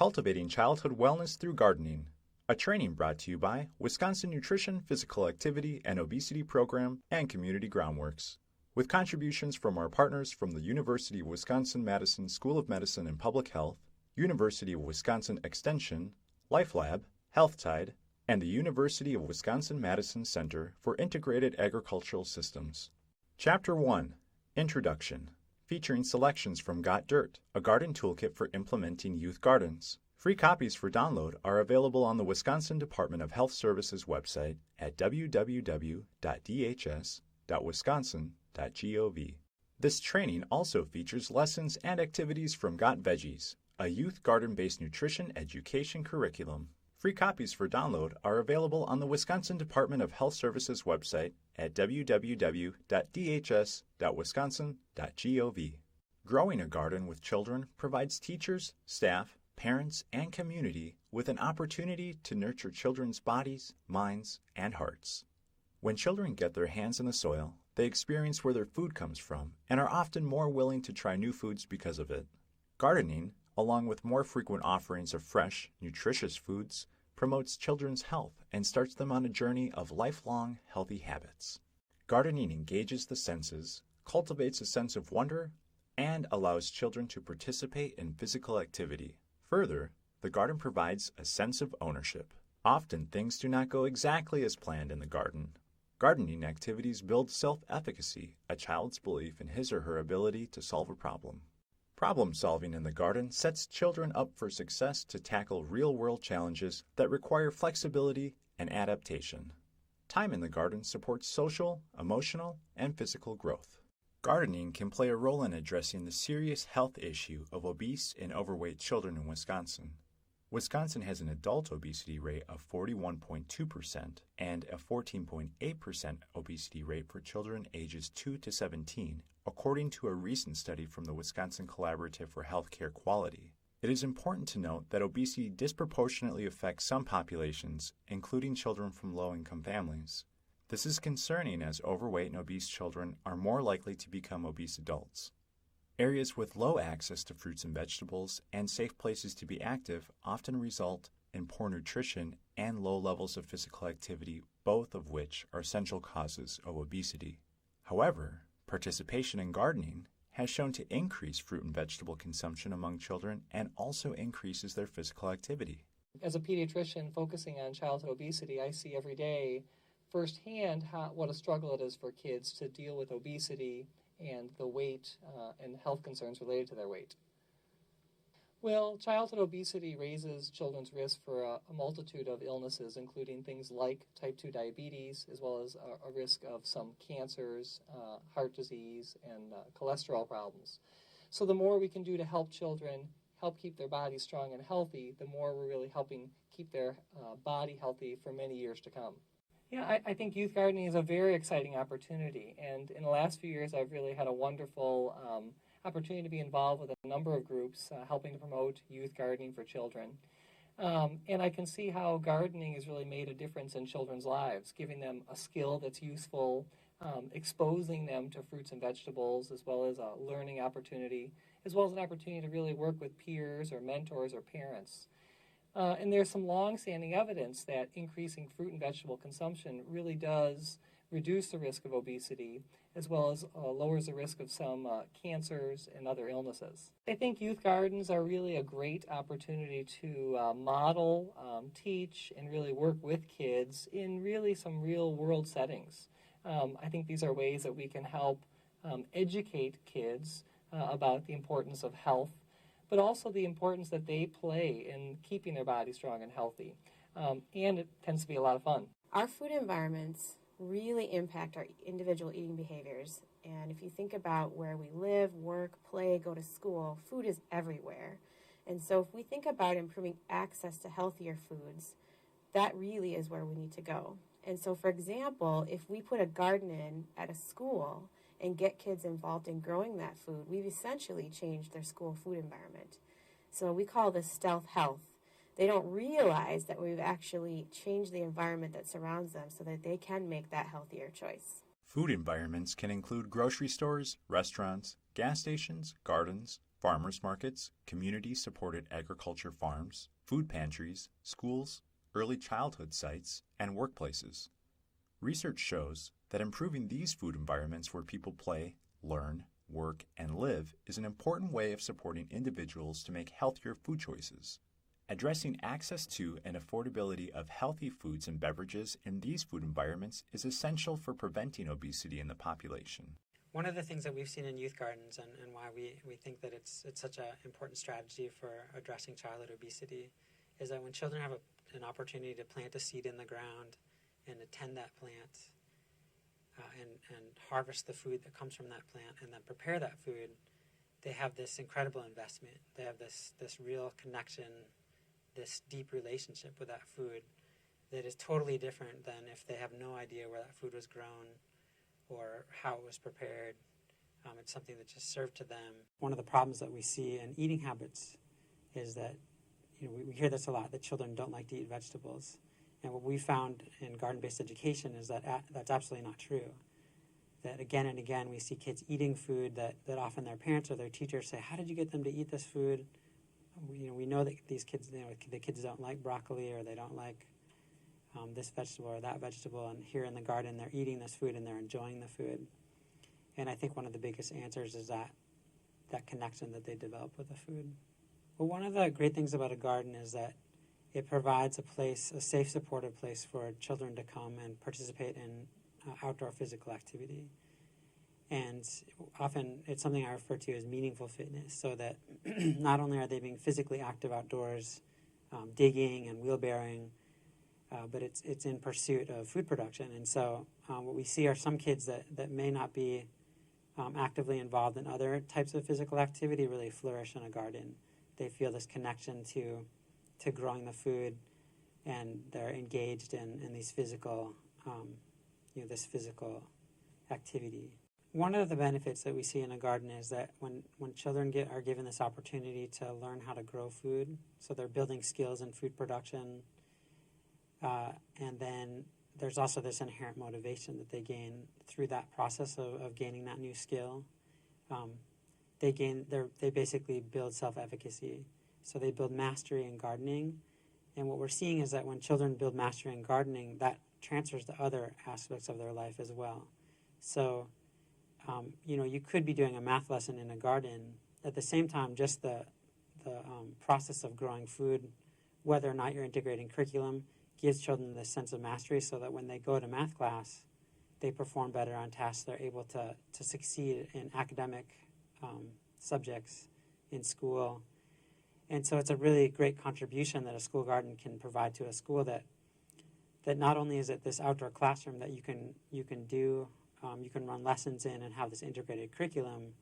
Cultivating Childhood Wellness Through Gardening, a training brought to you by Wisconsin Nutrition, Physical Activity, and Obesity Program and Community Groundworks, with contributions from our partners from the University of Wisconsin-Madison School of Medicine and Public Health, University of Wisconsin Extension, LifeLab, healthTIDE, and the University of Wisconsin-Madison Center for Integrated Agricultural Systems. Chapter 1, Introduction, featuring selections from Got Dirt, a garden toolkit for implementing youth gardens. Free copies for download are available on the Wisconsin Department of Health Services website at www.dhs.wisconsin.gov. This training also features lessons and activities from Got Veggies, a youth garden-based nutrition education curriculum. Free copies for download are available on the Wisconsin Department of Health Services website at www.dhs.wisconsin.gov. Growing a garden with children provides teachers, staff, parents, and community with an opportunity to nurture children's bodies, minds, and hearts. When children get their hands in the soil, they experience where their food comes from and are often more willing to try new foods because of it. Gardening, along with more frequent offerings of fresh, nutritious foods, promotes children's health and starts them on a journey of lifelong healthy habits. Gardening engages the senses, cultivates a sense of wonder, and allows children to participate in physical activity. Further, the garden provides a sense of ownership. Often things do not go exactly as planned in the garden. Gardening activities build self-efficacy, a child's belief in his or her ability to solve a problem. Problem solving in the garden sets children up for success to tackle real-world challenges that require flexibility and adaptation. Time in the garden supports social, emotional, and physical growth. Gardening can play a role in addressing the serious health issue of obese and overweight children in Wisconsin. Wisconsin has an adult obesity rate of 41.2% and a 14.8% obesity rate for children ages 2 to 17, according to a recent study from the Wisconsin Collaborative for Healthcare Quality. It is important to note that obesity disproportionately affects some populations, including children from low-income families. This is concerning as overweight and obese children are more likely to become obese adults. Areas with low access to fruits and vegetables and safe places to be active often result in poor nutrition and low levels of physical activity, both of which are essential causes of obesity. However, participation in gardening has shown to increase fruit and vegetable consumption among children and also increases their physical activity. As a pediatrician focusing on childhood obesity, I see every day firsthand what a struggle it is for kids to deal with obesity and the weight and health concerns related to their weight. Well, childhood obesity raises children's risk for a multitude of illnesses, including things like type 2 diabetes, as well as a risk of some cancers, heart disease, and cholesterol problems. So the more we can do to help children help keep their bodies strong and healthy, the more we're really helping keep their body healthy for many years to come. Yeah, I think youth gardening is a very exciting opportunity, and in the last few years I've really had a wonderful opportunity to be involved with a number of groups helping to promote youth gardening for children. And I can see how gardening has really made a difference in children's lives, giving them a skill that's useful, exposing them to fruits and vegetables, as well as a learning opportunity, as well as an opportunity to really work with peers or mentors or parents. And there's some long-standing evidence that increasing fruit and vegetable consumption really does reduce the risk of obesity, as well as lowers the risk of some cancers and other illnesses. I think youth gardens are really a great opportunity to model, teach, and really work with kids in really some real-world settings. I think these are ways that we can help educate kids about the importance of health, but also the importance that they play in keeping their body strong and healthy. And it tends to be a lot of fun. Our food environments really impact our individual eating behaviors. And if you think about where we live, work, play, go to school, food is everywhere. And so if we think about improving access to healthier foods, that really is where we need to go. And so, for example, if we put a garden in at a school and get kids involved in growing that food, we've essentially changed their school food environment. So we call this stealth health. They don't realize that we've actually changed the environment that surrounds them so that they can make that healthier choice. Food environments can include grocery stores, restaurants, gas stations, gardens, farmers markets, community-supported agriculture farms, food pantries, schools, early childhood sites, and workplaces. Research shows that improving these food environments where people play, learn, work, and live is an important way of supporting individuals to make healthier food choices. Addressing access to and affordability of healthy foods and beverages in these food environments is essential for preventing obesity in the population. One of the things that we've seen in youth gardens and why we think that it's such an important strategy for addressing childhood obesity is that when children have an opportunity to plant a seed in the ground and attend that plant and harvest the food that comes from that plant and then prepare that food, they have this incredible investment. They have this real connection, this deep relationship with that food that is totally different than if they have no idea where that food was grown or how it was prepared. It's something that's just served to them. One of the problems that we see in eating habits is that, we hear this a lot, that children don't like to eat vegetables. And what we found in garden-based education is that that's absolutely not true. That again and again we see kids eating food that often their parents or their teachers say, how did you get them to eat this food? We know that these kids, the kids don't like broccoli or they don't like this vegetable or that vegetable, and here in the garden they're eating this food and they're enjoying the food. And I think one of the biggest answers is that connection that they develop with the food. Well, one of the great things about a garden is that it provides a safe, supportive place for children to come and participate in outdoor physical activity. And often it's something I refer to as meaningful fitness, so that not only are they being physically active outdoors, digging and wheelbarrowing, but it's in pursuit of food production. And so what we see are some kids that may not be actively involved in other types of physical activity really flourish in a garden. They feel this connection to growing the food, and they're engaged in these physical, this physical activity. One of the benefits that we see in a garden is that when children are given this opportunity to learn how to grow food, so they're building skills in food production, and then there's also this inherent motivation that they gain through that process of gaining that new skill. They basically build self-efficacy. So they build mastery in gardening. And what we're seeing is that when children build mastery in gardening, that transfers to other aspects of their life as well. So, you could be doing a math lesson in a garden. At the same time, just the process of growing food, whether or not you're integrating curriculum, gives children this sense of mastery so that when they go to math class, they perform better on tasks. They're able to succeed in academic subjects in school. And so it's a really great contribution that a school garden can provide to a school, that not only is it this outdoor classroom that you can run lessons in and have this integrated curriculum,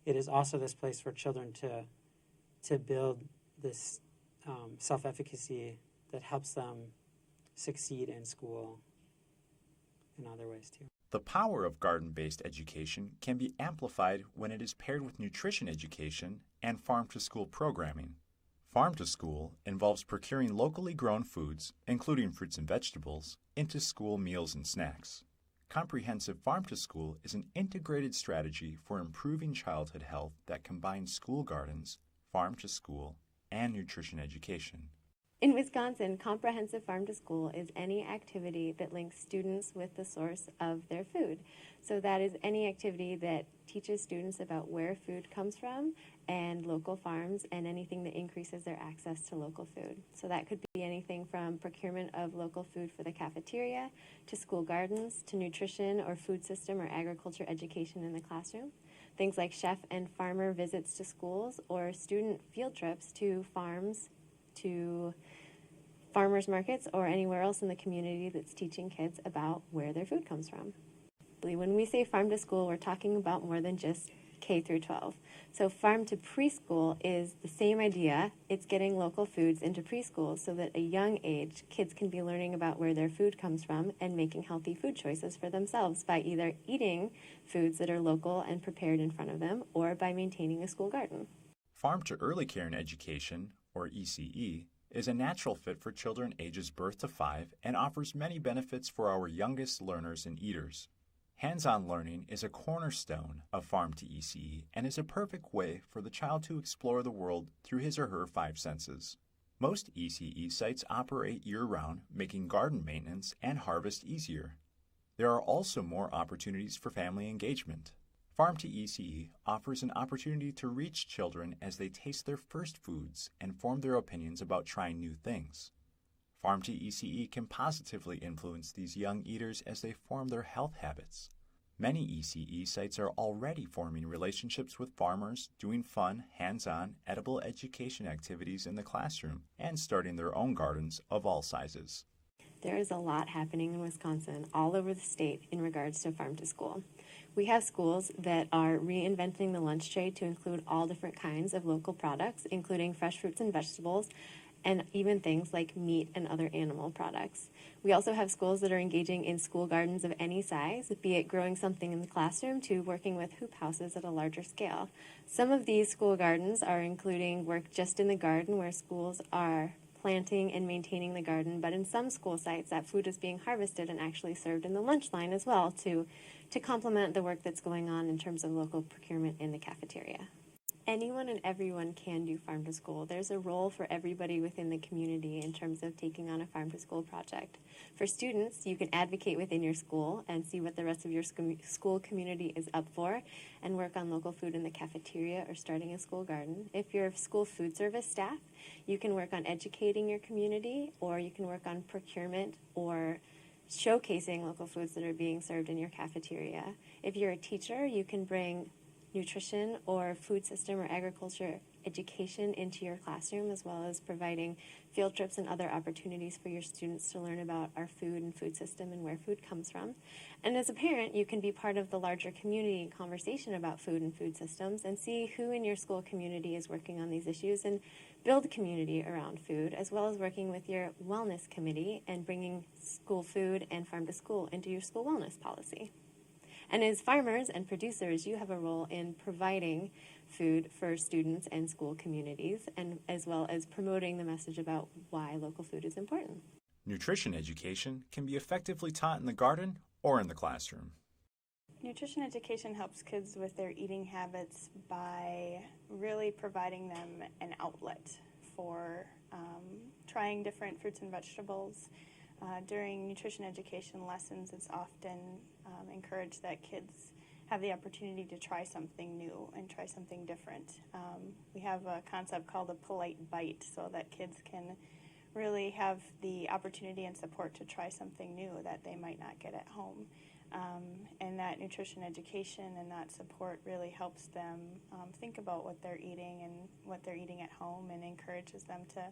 it is also this place for children to build this self-efficacy that helps them succeed in school in other ways too. The power of garden-based education can be amplified when it is paired with nutrition education and farm-to-school programming. Farm-to-school involves procuring locally grown foods, including fruits and vegetables, into school meals and snacks. Comprehensive farm-to-school is an integrated strategy for improving childhood health that combines school gardens, farm-to-school, and nutrition education. In Wisconsin, comprehensive farm to school is any activity that links students with the source of their food. So that is any activity that teaches students about where food comes from and local farms, and anything that increases their access to local food. So that could be anything from procurement of local food for the cafeteria, to school gardens, to nutrition or food system or agriculture education in the classroom. Things like chef and farmer visits to schools, or student field trips to farms, to farmers markets, or anywhere else in the community that's teaching kids about where their food comes from. When we say farm to school, we're talking about more than just K through 12. So farm to preschool is the same idea. It's getting local foods into preschool so that at a young age, kids can be learning about where their food comes from and making healthy food choices for themselves by either eating foods that are local and prepared in front of them, or by maintaining a school garden. Farm to Early Care and Education, or ECE, is a natural fit for children ages birth to 5 and offers many benefits for our youngest learners and eaters. Hands-on learning is a cornerstone of Farm to ECE and is a perfect way for the child to explore the world through his or her five senses. Most ECE sites operate year-round, making garden maintenance and harvest easier. There are also more opportunities for family engagement. Farm to ECE offers an opportunity to reach children as they taste their first foods and form their opinions about trying new things. Farm to ECE can positively influence these young eaters as they form their health habits. Many ECE sites are already forming relationships with farmers, doing fun, hands-on, edible education activities in the classroom, and starting their own gardens of all sizes. There is a lot happening in Wisconsin, all over the state, in regards to farm to school. We have schools that are reinventing the lunch tray to include all different kinds of local products, including fresh fruits and vegetables, and even things like meat and other animal products. We also have schools that are engaging in school gardens of any size, be it growing something in the classroom to working with hoop houses at a larger scale. Some of these school gardens are including work just in the garden where schools are planting and maintaining the garden, but in some school sites that food is being harvested and actually served in the lunch line as well to complement the work that's going on in terms of local procurement in the cafeteria. Anyone and everyone can do farm to school. There's a role for everybody within the community in terms of taking on a farm to school project. For students, you can advocate within your school and see what the rest of your school community is up for and work on local food in the cafeteria or starting a school garden. If you're school food service staff, you can work on educating your community, or you can work on procurement or showcasing local foods that are being served in your cafeteria. If you're a teacher, you can bring nutrition or food system or agriculture education into your classroom, as well as providing field trips and other opportunities for your students to learn about our food and food system and where food comes from. And as a parent, you can be part of the larger community conversation about food and food systems and see who in your school community is working on these issues and build community around food, as well as working with your wellness committee and bringing school food and farm to school into your school wellness policy. And as farmers and producers, you have a role in providing food for students and school communities, and as well as promoting the message about why local food is important. Nutrition education can be effectively taught in the garden or in the classroom. Nutrition education helps kids with their eating habits by really providing them an outlet for trying different fruits and vegetables. During nutrition education lessons, it's often encouraged that kids have the opportunity to try something new and try something different. We have a concept called a polite bite, so that kids can really have the opportunity and support to try something new that they might not get at home. And that nutrition education and that support really helps them think about what they're eating and what they're eating at home, and encourages them to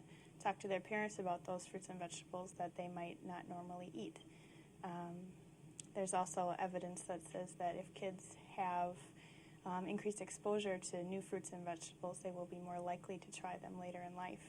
talk to their parents about those fruits and vegetables that they might not normally eat. There's also evidence that says that if kids have increased exposure to new fruits and vegetables, they will be more likely to try them later in life.